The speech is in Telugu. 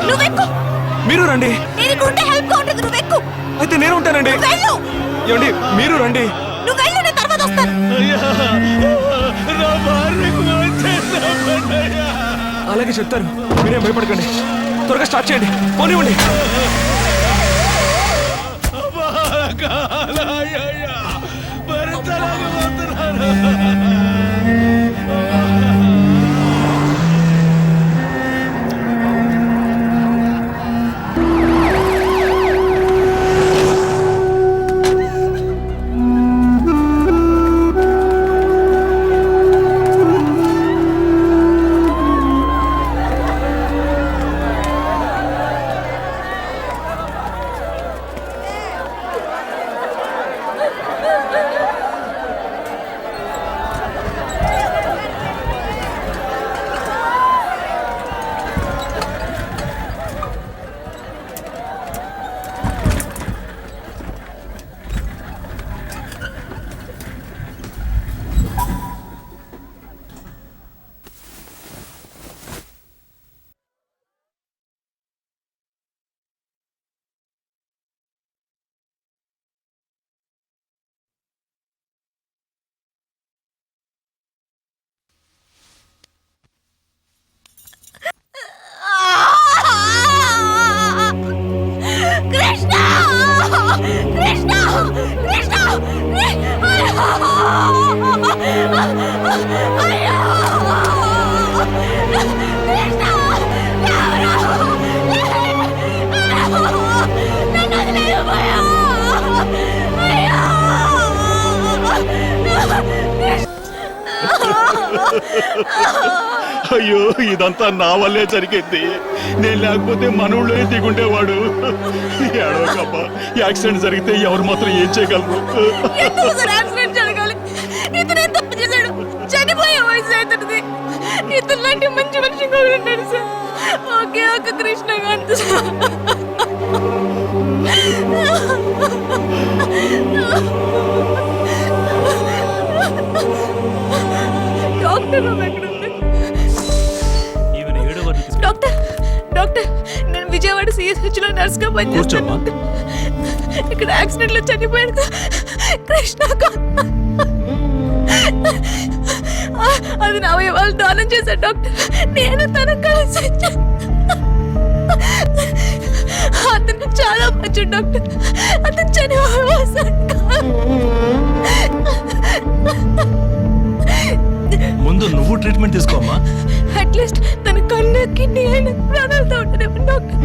నువ్వెక్కు. మీరు రండి. నేను ఇక్కడ ఉంటే హెల్ప్ గా ఉంటుంది. నువ్వెక్కు. అయితే నేను ఉంటానండి. వెళ్ళు. ఏమండి మీరు రండి. నువ్వు వెళ్ళు, నేను తర్వాత వస్తాను. అలాగే చెప్తారు, మీరేం భయపడకండి. త్వరగా స్టార్ట్ చేయండి. పోనివ్వండి. కృష్ణ కృష్ణ కృష్ణ అయ్యో కృష్ణ నన్ను వదిలేయబోయా. అయ్యో ఇదంతా నా వల్లే జరిగింది. నేను లేకపోతే మనోళ్ళే దిగుండేవాడు. ఏడవకబ్బా, యాక్సిడెంట్ జరిగితే ఎవరు మాత్రం ఏం చేయగలరు? యాక్సిడెంట్ జరగాలి? ఇతనే తప్పు చేశాడు. చనిపోయే వయసు అవుతుంది. ఇతను లాంటి మంచి మనిషి కూడా ఉన్నాడు సార్. ఓకే ఒక Krishna Gandhi doctor doctor doctor నేను విజయవాడ సిఎస్హెచ్ లో నర్స్ గా పనిచేస్తాను. ఇక్కడ యాక్సిడెంట్ లో చనిపోయాడు కృష్ణకాంత్. అది నా అవయవాలు దానం చేశాడు డాక్టర్. నేను తన కలిసి అతను చాలా మంచి డాక్టర్. అతను చనిపోయాడు. ముందు నువ్వు ట్రీట్మెంట్ తీసుకోమ్మా. అట్లీస్ట్ తన కళ్ళకి నేను ప్రాణాలతో ఉంటాను డాక్టర్.